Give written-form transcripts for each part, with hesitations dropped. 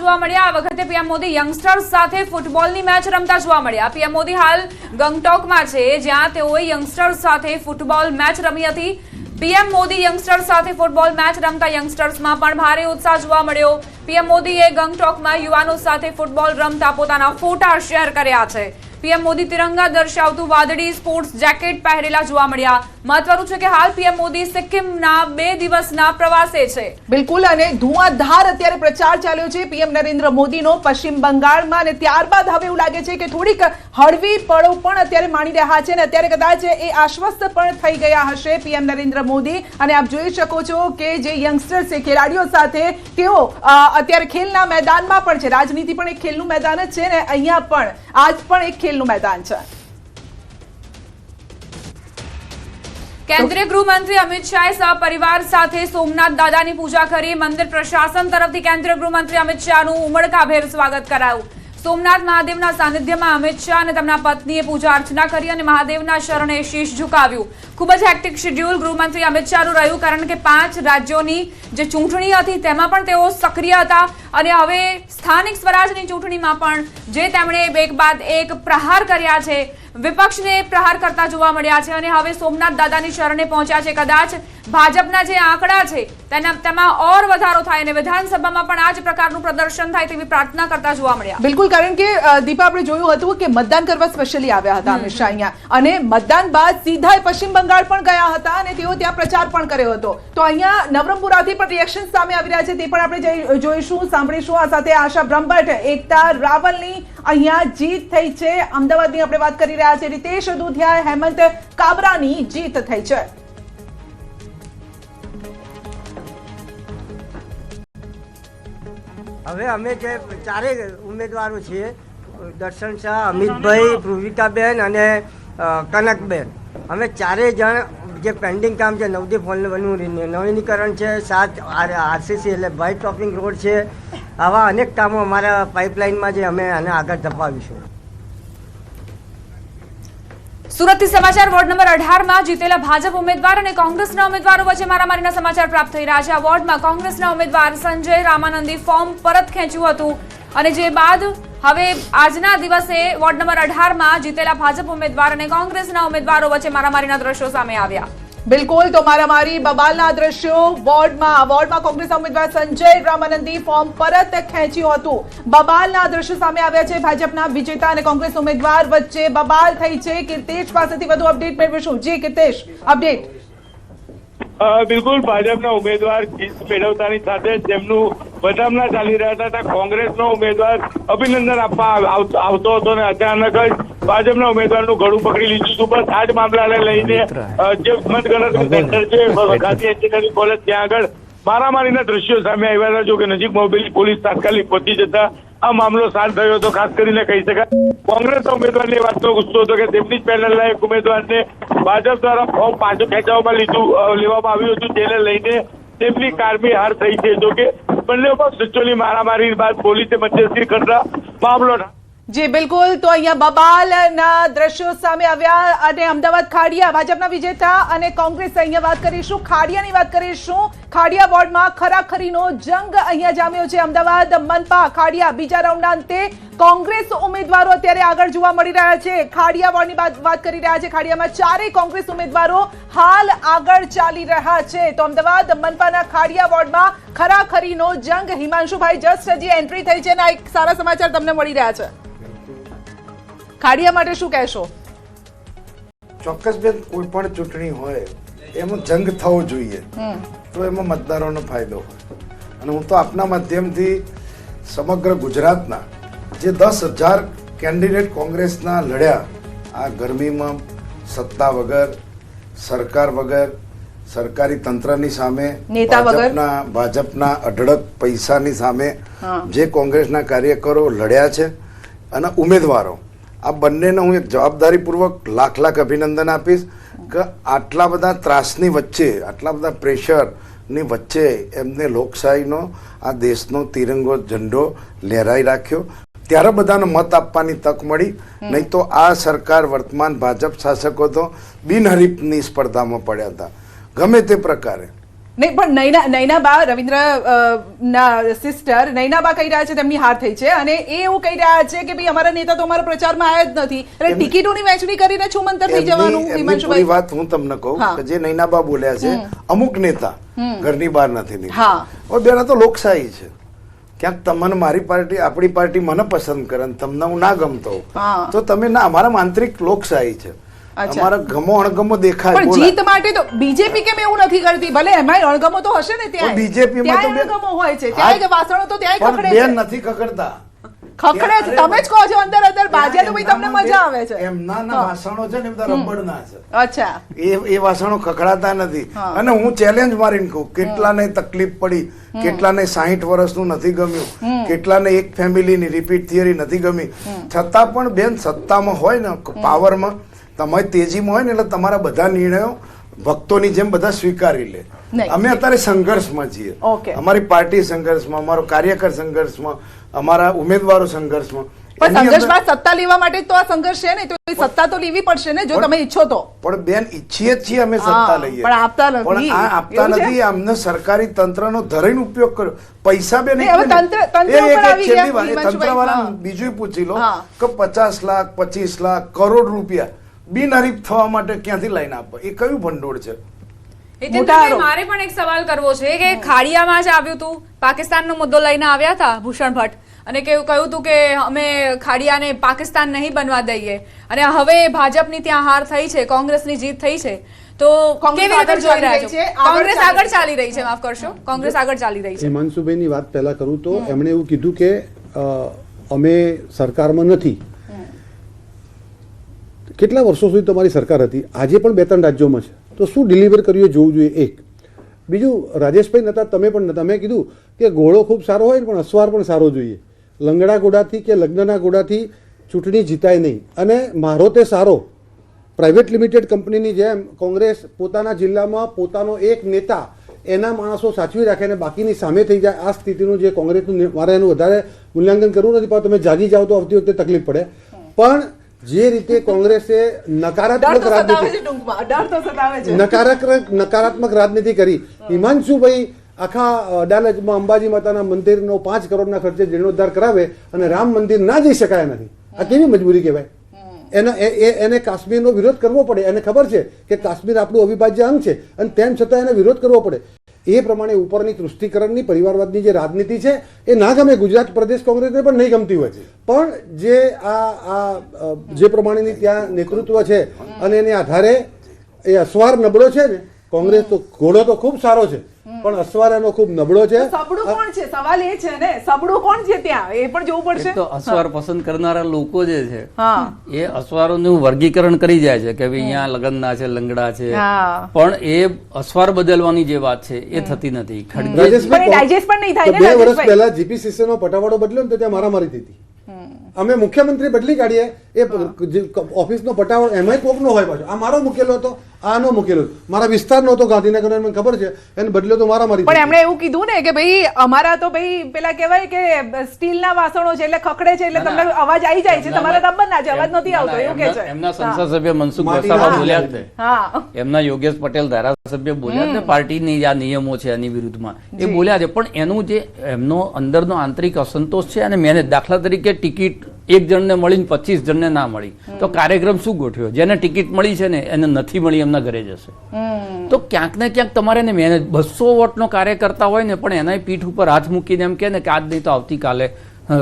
જોવા મળ્યા। આ વખતે પીએમ મોદી યંગસ્ટર્સ સાથે ફૂટબોલની મેચ રમતા જોવા મળ્યા। પીએમ મોદી હાલ ગંગટોકમાં છે, જ્યાં તેઓએ યંગસ્ટર્સ સાથે ફૂટબોલ મેચ રમી હતી। પીએમ મોદી યંગસ્ટર્સ સાથે ફૂટબોલ મેચ રમતા યંગસ્ટર્સમાં પણ ભારે ઉત્સાહ જોવા મળ્યો। પીએમ મોદીએ ગંગટોકમાં યુવાનો સાથે ફૂટબોલ રમતા પોતાના ફોટા શેર કર્યા છે। પીએમ મોદી તિરંગા દર્શાવતું વાદળી સ્પોર્ટ્સ જેકેટ પહેરેલા જોવા મળ્યા। મહત્વનું છે કે હાલ પીએમ મોદી સિક્કિમના 2 દિવસના પ્રવાસે છે। બિલકુલ, અને ધુઆધાર અત્યારે પ્રચાર ચાલ્યો છે પીએમ નરેન્દ્ર મોદીનો પશ્ચિમ બંગાળમાં, અને ત્યારબાદ હવે એવું લાગે છે કે થોડીક હળવી પળો પણ અત્યારે માણી રહ્યા છે, અને અત્યારે કદાચ એ આશ્વસ્ત પણ થઈ ગયા હશે પીએમ નરેન્દ્ર મોદી। અને આપ જોઈ શકો છો કે જે યંગસ્ટર્સ છે, ખેલાડીઓ સાથે તેઓ અત્યારે ખેલના મેદાનમાં પણ છે। રાજનીતિ પણ એક ખેલનું મેદાન જ છે, ને અહીંયા પણ આજ પણ એક ખેલનું મેદાન છે। કેન્દ્રીય ગૃહમંત્રી અમિત શાહે સહપરિવાર સાથે સોમનાથ દાદાની પૂજા કરી। મંદિર પ્રશાસન તરફથી કેન્દ્રીય ગૃહમંત્રી અમિત શાહનું ઉમળકાભેર સ્વાગત કરાયું। સોમનાથ મહાદેવના સાનિધ્યમાં અમિત શાહ અને તેમના પત્નીએ પૂજા અર્ચના કરી અને મહાદેવના શરણે શીશ ઝુકાવ્યું। ખૂબ જ હેક્ટિક શેડ્યુલ ગૃહમંત્રી અમિત શાહનું રહ્યું, કારણ કે 5 રાજ્યોની જે ચૂંટણી હતી તેમાં પણ તેઓ સક્રિય હતા, અને હવે સ્થાનિક સ્વરાજની ચૂંટણીમાં પણ જે તેમણે એક બાદ એક પ્રહાર કર્યા છે, વિપક્ષને પ્રહાર કરતા જોવા મળ્યા છે, અને હવે સોમનાથ દાદાની શરણે પહોંચ્યા છે। કદાચ ભાજપના જે આંકડા છે તેમાં ઓર વધારો થાય અને વિધાનસભામાં પણ આ જ પ્રકારનું પ્રદર્શન થાય તેવી પ્રાર્થના કરતા જોવા મળ્યા। બિલકુલ, કારણ કે દીપા, આપણે જોયું હતું કે મતદાન કરવા સ્પેશિયલી આવ્યા હતા અમિત શાહ અહીંયા, અને મતદાન બાદ સીધા પશ્ચિમ બંગાળ પણ ગયા હતા અને તેઓ ત્યાં પ્રચાર પણ કર્યો હતો। તો અહીંયા નવરંગપુરાથી પણ રિએક્શન સામે આવી રહ્યા છે, તે પણ આપણે જોઈશું, સાંભળીશું। આ સાથે આશા બ્રહ્મભટ્ટ, એકતા રાવલની અહીંયા જીત થઈ છે। અમદાવાદની આપણે વાત કરી રહ્યા છીએ, રીતેશ દુધિયા, હેમંત કાબરાની જીત થઈ છે। હવે અમે જે ચારે ઉમેદવારો છીએ, દર્શન શાહ, અમિતભાઈ, પૂર્વિકાબેન અને કનકબેન, અમે ચારેય જણ જે પેન્ડિંગ કામ છે, નવદીપ હોલનું નવીનીકરણ છે, 7 આરસીસી એટલે વ્હાઇટ ટોપિંગ રોડ છે, આવા અનેક કામો અમારા પાઇપલાઇનમાં જે અમે આને આગળ ધપાવીશું। સુરતથી સમાચાર। વોર્ડ નંબર 18માં જીતેલા ભાજપ ઉમેદવાર અને કોંગ્રેસના ઉમેદવારો વચ્ચે મારામારીના સમાચાર પ્રાપ્ત થઈ રહ્યા છે। આ વોર્ડમાં કોંગ્રેસના ઉમેદવાર સંજય રામાનંદી ફોર્મ પરત ખેંચ્યું હતું, અને જે બાદ હવે આજના દિવસે વોર્ડ નંબર 18માં જીતેલા ભાજપ ઉમેદવાર અને કોંગ્રેસના ઉમેદવારો વચ્ચે મારામારીના દ્રશ્યો સામે આવ્યા। બિલકુલ, તો મારામારી બબાલના દ્રશ્યો વોર્ડમાં કોંગ્રેસના ઉમેદવાર સંજય રામાનંદી ફોર્મ પરત ખેંચ્યું હતું। બબાલના દ્રશ્યો સામે આવ્યા છે। ભાજપના વિજેતા અને કોંગ્રેસ ઉમેદવાર વચ્ચે બબાલ થઈ છે। કીર્તેશ પાસેથી વધુ અપડેટ મેળવીશું। જી કીર્તેશ, અપડેટ। બિલકુલ, ભાજપના ઉમેદવાર જીત મેળવતાની સાથે તેમનું બદામના ચાલી રહ્યા હતા, કોંગ્રેસનો ઉમેદવાર અભિનંદન આપવા આવતો હતો, ને અચાનક જ ભાજપના ઉમેદવારનું ગળું પકડી લીધું હતું। બસ આ જ મામલાને લઈને જે મતગણતરી સેન્ટર છે ગાંધી એન્જિનિયરિંગ કોલેજ, ત્યાં આગળ મારામારીના દ્રશ્યો સામે આવ્યા હતા। જો કે નજીક મોબેલી પોલીસ તાત્કાલિક પહોંચી જતા આ મામલો શાંત થયો હતો। ખાસ કરીને કહી શકાય કોંગ્રેસના ઉમેદવારની વાતનો ગુસ્સો હતો કે તેમની જ પેનલના એક ઉમેદવારને ભાજપ દ્વારા ફોર્મ પાછું ખેંચવામાં લેવામાં આવ્યું હતું, જેને લઈને તેમની કારમી હાર થઈ છે। જો કે બંને પક્ષોની મારામારી બાદ પોલીસે મધ્યસ્થી કરતા મામલો। જી બિલકુલ, તો અહીંયા બબાલના દ્રશ્યો સામે આવ્યા, અને અમદાવાદ ખાડિયા ભાજપના વિજેતા અને કોંગ્રેસ, અહીંયા વાત કરીશું, ખાડિયાની વાત કરીશું। ખાડિયા વોર્ડમાં ખરાખરીનો જંગ અહીંયા જામ્યો છે। અમદાવાદ મનપા ખાડિયા બીજા રાઉન્ડના અંતે કોંગ્રેસ ઉમેદવારો અત્યારે આગળ જોવા મળી રહ્યા છે। ખાડિયા વોર્ડની વાત કરી રહ્યા છે। ખાડિયામાં 4 કોંગ્રેસ ઉમેદવારો હાલ આગળ ચાલી રહ્યા છે। તો અમદાવાદ મનપાના ખાડિયા વોર્ડમાં ખરાખરીનો જંગ। હિમાંશુભાઈ, જસ્ટ હજી એન્ટ્રી થઈ છે, ને એક સારા સમાચાર તમને મળી રહ્યા છે। ખાડિયા માટે શું કહેશો? ચોક્કસ બેન, કોઈ પણ ચૂંટણી હોય એમાં જંગ થવો જોઈએ, તો એમાં મતદારોનો ફાયદો હોય। અને હું તો આપના માધ્યમથી સમગ્ર ગુજરાતના જે 10,000 કેન્ડિડેટ કોંગ્રેસના લડ્યા, આ ગરમીમાં સત્તા વગર, સરકાર વગર, સરકારી તંત્રની સામે, ભાજપના અઢળક પૈસાની સામે જે કોંગ્રેસના કાર્યકરો લડ્યા છે અને ઉમેદવારો, આ બંનેને હું એક જવાબદારીપૂર્વક લાખ અભિનંદન આપીશ કે આટલા બધા ત્રાસની વચ્ચે, આટલા બધા પ્રેશરની વચ્ચે એમને લોકશાહીનો, આ દેશનો તિરંગો ઝંડો લહેરાઈ રાખ્યો, ત્યારે બધાને મત આપવાની તક મળી। નહીં તો આ સરકાર, વર્તમાન ભાજપ શાસકો તો બિનહરીફની સ્પર્ધામાં પડ્યા હતા। ગમે તે પ્રકારે નહીં, પણ નૈનાબા રવિન્દ્ર ના સિસ્ટર નૈનાબા કહી રહ્યા છે તેમની હાર થઈ છે અને એ એવું કહી રહ્યા છે કે ભાઈ અમારા નેતા તો અમારા પ્રચારમાં આવ્યા જ નથી, એટલે ટિકિટોની વહેંચણી કરીને છુમંતર થઈ જવાનું. એમની પૂરી હિમાંશુભાઈ, વાત હું તમને કહું હા. કે જે નૈનાબા બોલ્યા છે, અમુક નેતા ઘરની બહાર નથી હા. નીકળતા. હવે બેન, આ તો લોકશાહી છે. ક્યાંક તમને મારી પાર્ટી, આપણી પાર્ટી મને પસંદ કરે ને તમને હું ના ગમતો હોઉં, હા. તો તમે ના, અમારા આંતરિક લોકશાહી છે. અચ્છા. અમારા ગમો અણગમો દેખાય, પણ બોલાય. જીત માટે તો બીજેપી કેમ એવું નથી કરતી? ભલે એમાંય અણગમો તો હશે ને, ત્યાં પણ BJP માં તો ત્યાં બેન- અણગમો હોય છે, ત્યાં વાસણો તો ત્યાં પણ ખખડે બેન છે. નથી ખકડતા. ખખડે છે, તમે જ કહો છો અંદર અંદર બાજ્યા તો ભાઈ તમને મજા આવે છે. એમના ના વાસણો છે ને એ બધા રબડના છે. અચ્છા, એ વાસણો ખખડાતા નથી. હા. અને હું ચેલેન્જ મારીને કહું, કેટલાને તકલીફ પડી, કેટલાને 60 વર્ષનું નથી ગમ્યું, કેટલાને એક ફેમિલીની રિપીટ થિયરી નથી ગમી, છતાં પણ બેન સત્તામાં હોય ને, પાવરમાં તમારી તેજીમાં હોય ને, એટલે તમારા બધા નિર્ણયો ભક્તોની જેમ બધા સ્વીકારી લે. નહીં. અમે અત્યારે સંઘર્ષમાં છીએ. Okay. અમારી પાર્ટી સંઘર્ષમાં, અમારો કાર્યકર સંઘર્ષમાં, અમારા ઉમેદવારો સંઘર્ષમાં. પણ એની અંદર- સંઘર્ષમાં સત્તા લેવા માટે જ તો આ સંઘર્ષ છે ને, તો એ સત્તા તો લેવી પડશે ને, જો તમે ઈચ્છો તો. પણ બેન, ઈચ્છીએ જ છીએ અમે હા, સત્તા લઈએ, પણ આપતા નથી. પણ આ આપતા એવું છે? નથી. અમને સરકારી તંત્રનો ધરીને ઉપયોગ કર્યો, પૈસા બેન નહીં, હવે તંત્ર ઉપર આવી ગયા, હિમાંશુભાઈ. તંત્રવાળા હા. બીજું પૂછી લો હા. કે 50 લાખ 25 લાખ કરોડ રૂપિયા બિનહરીફ થવા માટે ક્યાંથી લઈને આપો? એ કયું ભંડોળ છે? હિતેન્દ્રભાઈ, મારે પણ એક સવાલ કરવો છે કે ખાડિયામાં જ આવ્યું હતું, પાકિસ્તાનનો મુદ્દો લઈને આવ્યા હતા ભૂષણ ભટ્ટ, અને કહ્યું હતું કે અમે ખાડિયાને પાકિસ્તાન નહીં બનવા દઈએ, અને હવે ભાજપની ત્યાં હાર થઈ છે, કોંગ્રેસની જીત થઈ છે, તો કોંગ્રેસ કેવી રીતે આગળ જોઈ રહ્યા ચાલી છો? રહી છે, કોંગ્રેસ આગળ આગળ ચાલી રહી છે, માફ કરશો, કોંગ્રેસ આગળ ચાલી રહી છે. હિમાંશુભાઈની વાત પહેલા કરું તો એમણે એવું કીધું કે અમે સરકારમાં નથી. કેટલા વર્ષો સુધી તમારી સરકાર હતી, આજે પણ 2-3 રાજ્યોમાં છે, તો શું ડિલિવર કર્યું એ જોવું જોઈએ. એક બીજું, રાજેશભાઈ નતા, તમે પણ નતા, મેં કીધું કે ઘોડો ખૂબ સારો હોય ને, પણ અસવાર પણ સારો જોઈએ. લંગડા ઘોડાથી કે લગ્નના ઘોડાથી ચૂંટણી જીતાય નહીં. અને મારો તે સારો પ્રાઇવેટ લિમિટેડ કંપનીની જેમ કોંગ્રેસ પોતાના જિલ્લામાં પોતાનો એક નેતા, એના માણસો સાચવી રાખે અને બાકીની સામે થઈ જાય, આ સ્થિતિનું જે કોંગ્રેસનું, મારે એનું વધારે મૂલ્યાંકન કરવું નથી, પણ તમે જાગી જાઓ તો આવતી વખતે તકલીફ પડે. પણ જે રીતે કોંગ્રેસે નકારાત્મક રાજનીતિ નકારાત્મક રાજનીતિ કરી, હિમાંશુભાઈ આખા અડાલજમાં અંબાજી માતાના મંદિરનો 5 કરોડના ખર્ચે જીર્ણોદ્ધાર કરાવે અને રામ મંદિર ના જઈ શકાય નથી. આ કેવી મજબૂરી કહેવાય? એને કાશ્મીરનો વિરોધ કરવો પડે, એને ખબર છે કે કાશ્મીર આપણું અવિભાજ્ય અંગ છે, અને તેમ છતાં એને વિરોધ કરવો પડે. એ પ્રમાણે ઉપરની તૃષ્ટિકરણની, પરિવારવાદની જે રાજનીતિ છે એ ના ગમે. ગુજરાત પ્રદેશ કોંગ્રેસને પણ નહીં ગમતી હોય, પણ જે પ્રમાણેની ત્યાં નેતૃત્વ છે અને એને આધારે એ અસવાર નબળો છે ને, કોંગ્રેસ તો ઘોડો તો ખૂબ સારો છે, પણ અસવાર એનો ખૂબ નબળો છે. સબડું કોણ છે? સવાલ એ છે ને, સબડું કોણ છે ત્યાં, એ પણ જોવું પડશે. તો અસવાર પસંદ કરનારા લોકો જે છે હા, એ અસવારોનું વર્ગીકરણ કરી જાય છે કે ભાઈ અહીંયા લગ્નના છે, લંગડા છે, હા. પણ એ અસવાર બદલવાની જે વાત છે એ થતી નથી. ખડગે પણ એ digest પણ નહીં થાય ને, 2 વર્ષ રાજેશભાઈ. પહેલા જીપીસીસી નો પટાવાડો બદલ્યો ને તો ત્યાં મારામારી થઈ હતી. અમે મુખ્યમંત્રી બદલી કાઢીએ, એ ઓફિસનો પટાવાડો એમાંય કોકનો હોય પાછો. આ મારો મૂકેલો હતો, આનો મૂકેલો હતો, મારા વિસ્તારનો હતો ગાંધીનગર, મને ખબર છે, એને બદલ્યો તો મારામારી થઈ. પણ એમણે એવું કીધું ને કે ભાઈ અમારા તો ભાઈ પેલા કહેવાય કે સ્ટીલના વાસણો છે, એટલે ખખડે છે, એટલે તમને અવાજ આવી જાય છે, તમારા રબરના છે, અવાજ નથી આવતો, એવું કે છે. એમના સંસદ સભ્ય મનસુખ વસાવા બોલ્યા જ ને, હા, એમના યોગેશ પટેલ ધારાસભ્ય બોલ્યા જ ને, પાર્ટીની આ નિયમો છે એની વિરુદ્ધમાં એ બોલ્યા છે. પણ એનું જે એમનો અંદરનો આંતરિક અસંતોષ છે અને મહેનત, દાખલા તરીકે ટિકિટ એક જણને મળીને 25 જણને ના મળી, તો કાર્યક્રમ શું ગોઠવ્યો? જેને ટિકિટ મળી છે ને એને નથી મળી, એમના ઘરે જશે. તો ક્યાંક ને ક્યાંક તમારે ને મહેનત, 200 વોટનો કાર્યકર્તા હોય ને, પણ એના પીઠ ઉપર હાથ મૂકીને એમ કહે ને કે આજ નહીં તો આવતીકાલે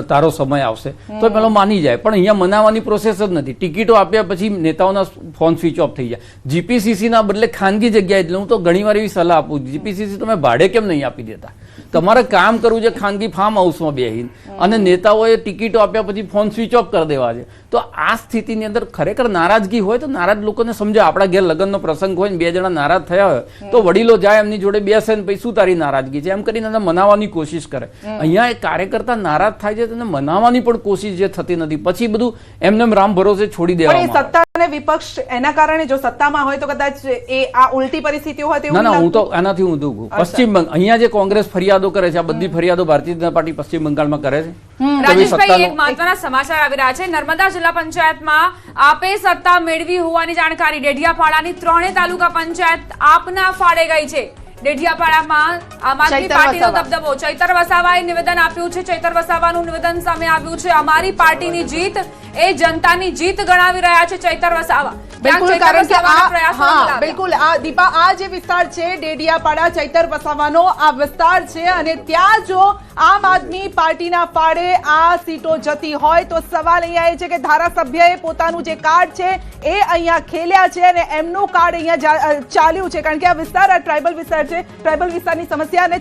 તારો સમય આવશે, તો પેલો માની જાય. પણ અહીંયા મનાવવાની પ્રોસેસ જ નથી. ટિકિટો આપ્યા પછી નેતાઓના ફોન સ્વિચ ઓફ થઈ જાય. જીપીસીસીના બદલે ખાનગી જગ્યાએ, એટલે હું તો ઘણીવાર એવી સલાહ આપું, જીપીસીસી તમે ભાડે કેમ નહીં આપી દેતા? તમારે કામ કરવું છે ખાનગી ફાર્મ હાઉસમાં બેહીને, અને નેતાઓએ ટિકિટો આપ્યા પછી ફોન સ્વિચ ઓફ કરી દેવા છે. તો આ સ્થિતિની અંદર ખરેખર નારાજગી હોય તો નારાજ લોકોને સમજો. આપણા ઘેર લગ્નનો પ્રસંગ હોય ને 2 જણા નારાજ થયા હોય તો વડીલો જાય, એમની જોડે બેસે ને પછી શું તારી નારાજગી છે એમ કરીને એને મનાવવાની કોશિશ કરે. અહીંયા એક કાર્યકર્તા નારાજ થાય છે, તેને મનાવવાની પણ કોશિશ જે થતી નથી, પછી બધું એમને રામ ભરોસે છોડી પણ એ દેવામાં. સત્તા અને વિપક્ષ એના કારણે જો સત્તામાં હોય તો કદાચ એ આ ઉલટી પરિસ્થિતિઓ હોય તેવું ના, હું લાગતું. તો એનાથી ઊંધું કહું. પશ્ચિમ બંગાળ, અહીંયા જે કોંગ્રેસ ફરિયાદો કરે છે, આ બધી ફરિયાદો ભારતીય જનતા પાર્ટી પશ્ચિમ બંગાળમાં કરે છે. રાજેશભાઈ, એક મહત્વના સમાચાર આવી રહ્યા છે. નર્મદા જિલ્લા પંચાયતમાં આપે સત્તા મેળવી હોવાની જાણકારી. ડેડિયાપાડાની 3 તાલુકા પંચાયત આપના ફાળે ગઈ છે. ડેડિયાપાડામાં આમ આદમી ચૈતર પાર્ટીનો વસાવા. દબદબો. ચૈતર વસાવાએ નિવેદન આપ્યું છે. ચૈતર વસાવાનું નિવેદન સામે આવ્યું છે. અમારી પાર્ટીની જીત એ જનતાની જીત ગણાવી રહ્યા છે ચૈતર વસાવા. ક્યાંક બિલકુલ, ચૈતર કારણ કે વસાવાના આ પ્રયાસો હા બોલાવ્યા. બિલકુલ આ દીપા આ જે વિસ્તાર છે ડેડિયાપાડા ચૈતર વસાવાનો આ વિસ્તાર છે અને ત્યાં જો આમ આદમી પાર્ટીના ફાળે આ સીટો જતી હોય તો સવાલ અહીંયા એ છે કે ધારાસભ્યએ પોતાનું જે કાર્ડ છે એ અહીંયા ખેલ્યા છે અને એમનું કાર્ડ અહીંયા ચાલ્યું છે કારણ કે આ વિસ્તાર આ ટ્રાઇબલ વિસ્તાર છે. ટ્રાઇબલ વિસ્તારની સમસ્યા અને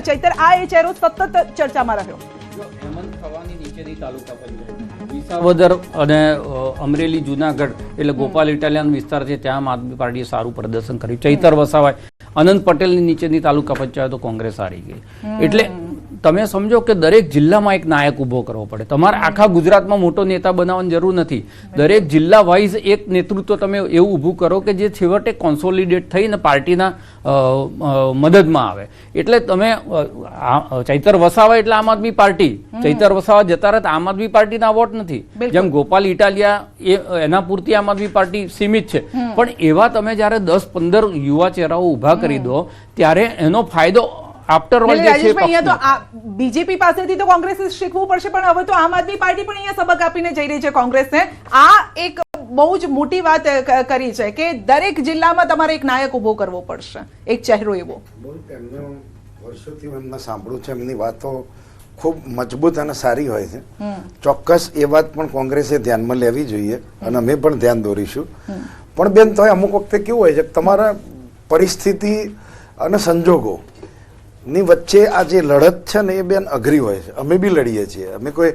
ચૈતર આ એ ચહેરો સતત ચર્ચામાં રહ્યો. હેમંત થવાની નીચેની તાલુકા પંચાયત વિસાવદર અને અમરેલી જુનાગઢ એટલે ગોપાલ ઇટાલિયન વિસ્તાર છે ત્યાં આમ આદમી પાર્ટીએ સારું પ્રદર્શન કર્યું. ચૈતર વસાવાય અનંત પટેલની નીચેની તાલુકા પંચાયતો કોંગ્રેસ હારી ગઈ. એટલે તમે સમજો કે દરેક જિલ્લામાં એક નાયક ઉભો કરવો પડે. તમારે આખા ગુજરાતમાં મોટો નેતા બનાવવાની જરૂર નથી. દરેક જિલ્લા વાઇઝ એક નેતૃત્વ તમે એવું ઊભું કરો કે જે છેવટે કોન્સોલિડેટ થઈને પાર્ટીના મદદમાં આવે. એટલે તમે ચૈતર વસાવા એટલે આમ આદમી પાર્ટી. ચૈતર વસાવા જતા રહે આમ આદમી પાર્ટીના વોટ નથી. જેમ ગોપાલ ઇટાલિયા એના પૂરતી આમ આદમી પાર્ટી સીમિત છે. પણ એવા તમે જયારે 10-15 યુવા ચહેરાઓ ઉભા કરી દો ત્યારે એનો ફાયદો આફ્ટર ઓલ જે છે રાજેશભાઈ અહીંયા તો બીજેપી પાસેથી તો કોંગ્રેસે શીખવું પડશે પણ હવે તો આમ આદમી પાર્ટી પણ અહીંયા સબક આપીને જઈ રહી છે કોંગ્રેસને. આ એક બહુ જ મોટી વાત કરી છે કે દરેક જિલ્લામાં તમારે એક નાયક ઉભો કરવો પડશે, એક ચહેરો એવો. એમને વર્ષોથી એમને સાંભળ્યું છે, એમની વાતો ખૂબ મજબૂત અને સારી હોય છે. ચોક્કસ એ વાત પણ કોંગ્રેસે ધ્યાનમાં લેવી જોઈએ અને અમે પણ ધ્યાન દોરીશું. પણ બેન તો અમુક વખતે કેવું હોય છે કે તમારા પરિસ્થિતિ અને સંજોગો ની વચ્ચે આ જે લડત છે ને એ બેન અઘરી હોય છે. અમે બી લડીએ છીએ. અમે કોઈ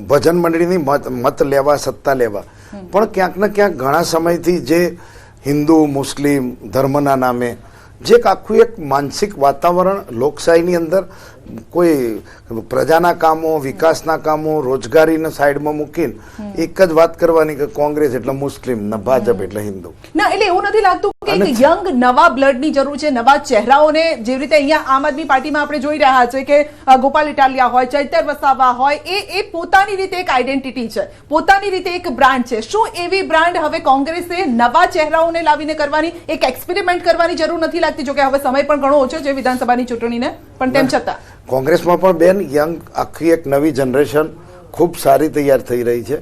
ભજન મંડળીની મત લેવા સત્તા લેવા પણ ક્યાંક ને ક્યાંક ઘણા સમયથી જે હિન્દુ મુસ્લિમ ધર્મના નામે જે આખું એક માનસિક વાતાવરણ લોકશાહીની અંદર કોઈ પ્રજાના કામો વિકાસના કામો રોજગારીને સાઈડમાં મૂકીને એક જ વાત કરવાની કે કોંગ્રેસ એટલે મુસ્લિમ ને ભાજપ એટલે હિન્દુ. ના એટલે એવું નથી લાગતું કે એક યંગ નવા બ્લડની જરૂર છે, નવા ચહેરાઓને જેવી રીતે અહીંયા આમ આદમી પાર્ટીમાં આપણે જોઈ રહ્યા છે કે ગોપાલ ઇટાલિયા હોય ચૈતર વસાવા હોય એ પોતાની રીતે એક આઈડેન્ટિટી છે, પોતાની રીતે એક બ્રાન્ડ છે. શું એવી બ્રાન્ડ હવે કોંગ્રેસે નવા ચહેરાઓને લાવીને કરવાની એક એક્સપેરિમેન્ટ કરવાની જરૂર નથી લાગતી? જો કે હવે સમય પણ ઘણો ઓછો છે વિધાનસભાની ચૂંટણીને પણ તેમ છતાં કોંગ્રેસમાં પણ બેન યંગ આખી એક નવી જનરેશન ખૂબ સારી તૈયાર થઈ રહી છે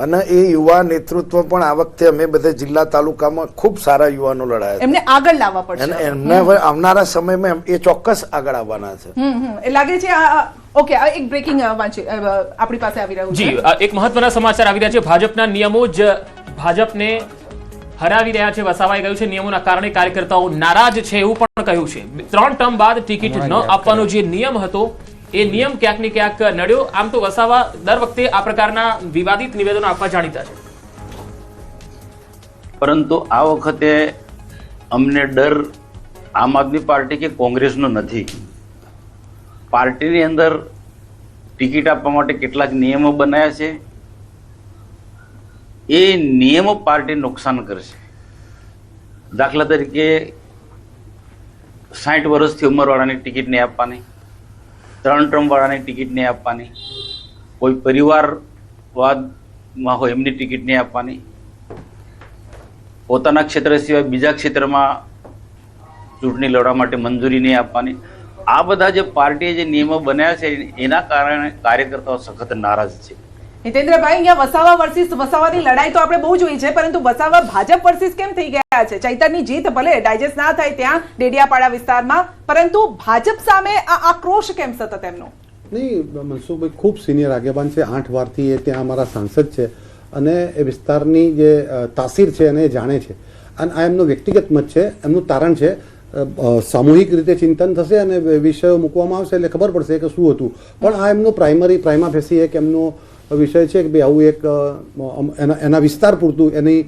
અને એ યુવા નેતૃત્વ પણ આ વખતે અમે બધા જિલ્લા તાલુકામાં ખૂબ સારા યુવાનો લડાયા એમને આગળ લાવવા પડશે અને એમને હવે આવનારા સમયમાં એ ચોક્કસ આગળ આવવાના છે. એ લાગે છે. ઓકે એક બ્રેકિંગ આપણી પાસે આવી રહ્યું છે. જી એક મહત્વના સમાચાર આવી રહ્યા છે. ભાજપના નિયમો જ ભાજપને હરાવી રહ્યા છે. વસાવાએ કહ્યું છે નિયમોના કારણે કાર્યકર્તાઓ નારાજ છે એવું પણ કહ્યું છે. 3 ટર્મ બાદ ટિકિટ ન આપવાનો જે નિયમ હતો એ નિયમ ક્યાંક ને ક્યાંક નડ્યો. આમ તો વસાવા દર વખતે આ પ્રકારના વિવાદિત નિવેદનો આપવા જાણીતા છે. પરંતુ આ વખતે અમને ડર આમ આદમી પાર્ટી કે કોંગ્રેસનો નથી. પાર્ટીની અંદર ટિકિટ આપવા માટે કેટલાક નિયમો બનાવ્યા છે. એ નિયમો પાર્ટી નુકસાન કરશે. દાખલા તરીકે 60 વર્ષથી ઉંમરવાળાની ટિકિટ નહીં આપવાની, 3 ટર્મ વાળાની ટિકિટ નહીં આપવાની, કોઈ પરિવારવાદમાં હોય એમની ટિકિટ નહીં આપવાની, પોતાના ક્ષેત્ર સિવાય બીજા ક્ષેત્રમાં ચૂંટણી લડવા માટે મંજૂરી નહીં આપવાની. આ બધા જે પાર્ટીએ જે નિયમો બનાવ્યા છે એના કારણે કાર્યકર્તાઓ સખત નારાજ છે. હિતેન્દ્રભાઈ અહીંયા વસાવા વર્સિસ વસાવાની લડાઈ તો આપણે બહુ જોઈ છે પરંતુ વસાવા ભાજપ વર્સિસ કેમ થઈ ગયા છે? ચૈતરની જીત ભલે ડાયજેસ્ટ ના થાય ત્યાં ડેડિયાપાડા વિસ્તારમાં પરંતુ ભાજપ સામે આ આક્રોશ કેમ સતત એમનો? નહીં, મનસુખભાઈ ખૂબ સિનિયર આગેવાન છે. 8 વારથી એ ત્યાં અમારા સાંસદ છે અને એ વિસ્તારની જે તાસીર છે એને એ જાણે છે અને આ એમનો વ્યક્તિગત મત છે, એમનું તારણ છે. સામૂહિક રીતે ચિંતન થશે અને વિષયો મૂકવામાં આવશે એટલે ખબર પડશે કે શું હતું. પણ આ એમનો પ્રાઇમા ફેસી એક એમનો વિષય છે કે ભાઈ આવું એક એના વિસ્તાર પૂરતું એની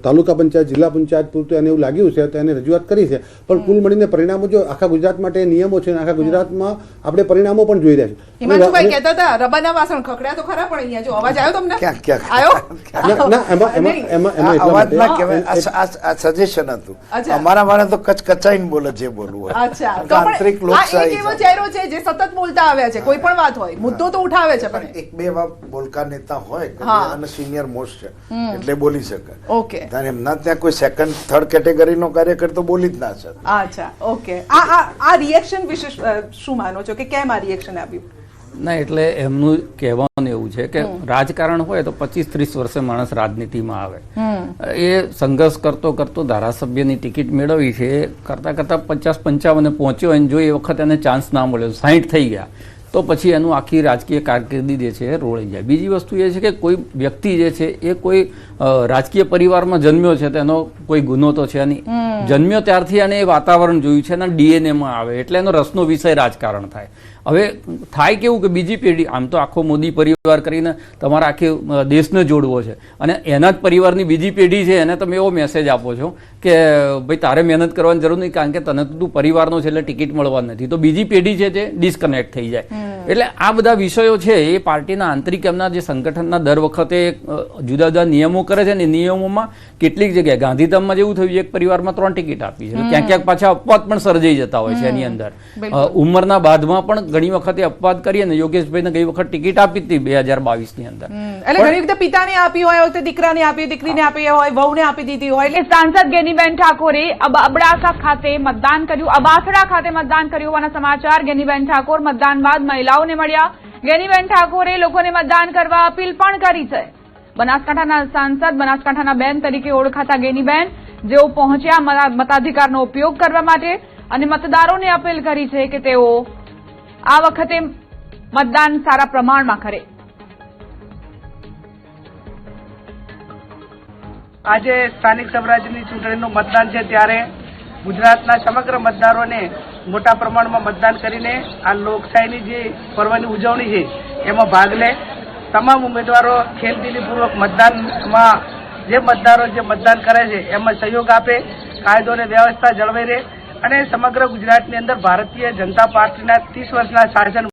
તાલુકા પંચાયત જિલ્લા પંચાયત પૂરતું એને એવું લાગ્યું છે તો એને રજૂઆત કરી છે. પણ કુલ મળીને પરિણામો જો આખા ગુજરાત માટે નિયમો છે આખા ગુજરાતમાં આપણે પરિણામો પણ જોઈ રહ્યા છીએ. હિમાંશુભાઈ કહેતા હતા રબાના વાસણ ખખડ્યા તો ખરા પણ અહીંયા જો અવાજ આવ્યો તમને? ક્યાંક આવ્યો? ના, એમાં અવાજ ના કહેવાય, આ સજેશન હતું. અમારા વાળા તો કચકચાઈને બોલે જે બોલવું હોય. અચ્છા તો આંતરિક પણ આ એક લોકશાહી એવો છે. ચહેરો છે જે સતત બોલતા આવ્યા છે, કોઈ પણ વાત હોય મુદ્દો તો ઉઠાવે છે પણ એક બે એવા બોલકા નેતા હોય કે હા. અને સિનિયર મોસ્ટ છે એટલે બોલી શકે. ઓકે, ત્યારે એમના ત્યાં કોઈ સેકન્ડ થર્ડ કેટેગરીનો કાર્યકર તો બોલી જ ના શકે. અચ્છા, ઓકે. આ રિએક્શન વિશે શું માનો છો કે કેમ આ રિએક્શન આપ્યું? ના એટલે એમનું કહેવાનું એવું છે કે રાજકારણ હોય તો 25-30 વર્ષે માણસ રાજનીતિમાં આવે. એ સંઘર્ષ કરતો કરતો ધારાસભ્યની ટિકિટ મેળવી છે, એ કરતા કરતા 50-55 પહોંચ્યો અને જો એ વખત એને ચાન્સ ના મળ્યો, 60 થઈ ગયા, તો પછી એનું આખી રાજકીય કારકિર્દી જે છે એ રોળી જાય. બીજી વસ્તુ એ છે કે કોઈ વ્યક્તિ જે છે એ કોઈ રાજકીય પરિવારમાં જન્મ્યો છે, તેનો કોઈ ગુનો તો છે નહીં. જન્મ્યો ત્યારથી એને એ વાતાવરણ જોયું છે, એના ડીએનએમાં આવે, એટલે એનો રસનો વિષય રાજકારણ થાય. હવે થાય કેવું કે બીજી પેઢી, આમ તો આખો મોદી પરિવાર કરીને તમારા આખી દેશને જોડવો છે, અને એના જ પરિવારની બીજી પેઢી છે એને તમે એવો મેસેજ આપો છો કે ભાઈ તારે મહેનત કરવાની જરૂર નહીં, કારણ કે તને તો તું પરિવારનો છે એટલે ટિકિટ મળવાની નથી, તો બીજી પેઢી છે તે ડિસ્કનેક્ટ થઈ જાય. એટલે આ બધા વિષયો છે એ પાર્ટીના આંતરિક એમના જે સંગઠનના દર વખતે જુદા જુદા નિયમો કરે છે ને, નિયમોમાં કેટલીક જગ્યાએ ગાંધીધામમાં જેવું થયું, એક પરિવારમાં 3 ટિકિટ આપી છે, ક્યાંક ક્યાંક પાછા અપવાદ પણ સર્જાઈ જતા હોય છે એની અંદર. ઉંમરના બાદમાં પણ ઘણી વખતે અપવાદ કરીએ ને, યોગેશભાઈને ગઈ વખત ટિકિટ આપી હતી 2022 ની અંદર. એટલે ઘણી વખતે પિતાને આપી હોય, વખતે દીકરાને આપી, દીકરીને આપી હોય, વહુને આપી દીધી હોય. એટલે સાંસદ ગેનીબેન ઠાકોરે અબડાસા ખાતે મતદાન કર્યું, અબાસડા ખાતે મતદાન કર્યું હોવાના સમાચાર. ગેનીબેન ઠાકોર મતદાન બાદ મહિલાઓને મળ્યા. ગેનીબેન ઠાકોરે લોકોને મતદાન કરવા અપીલ પણ કરી છે. બનાસકાંઠાના સાંસદ, બનાસકાંઠાના બેન તરીકે ઓળખાતા ગેનીબેન, જેઓ પહોંચ્યા મતાધિકારનો ઉપયોગ કરવા માટે અને મતદારોને અપીલ કરી છે કે તેઓ આ વખતે મતદાન સારા પ્રમાણમાં કરે. આજે સ્થાનિક સ્વરાજ્યની ચૂંટણીનું મતદાન છે, ત્યારે ગુજરાતના સમગ્ર મતદારોને મોટા પ્રમાણમાં મતદાન કરીને આ લોકશાહીની જે પર્વની ઉજવણી છે એમાં ભાગ લે. તમામ ઉમેદવારો ખેલદિલીપૂર્વક મતદાનમાં જે મતદારો જે મતદાન કરે છે એમાં સહયોગ આપે, કાયદો અને વ્યવસ્થા જળવાઈ રહે અને સમગ્ર ગુજરાતની અંદર ભારતીય જનતા પાર્ટીના 30 વર્ષના શાસન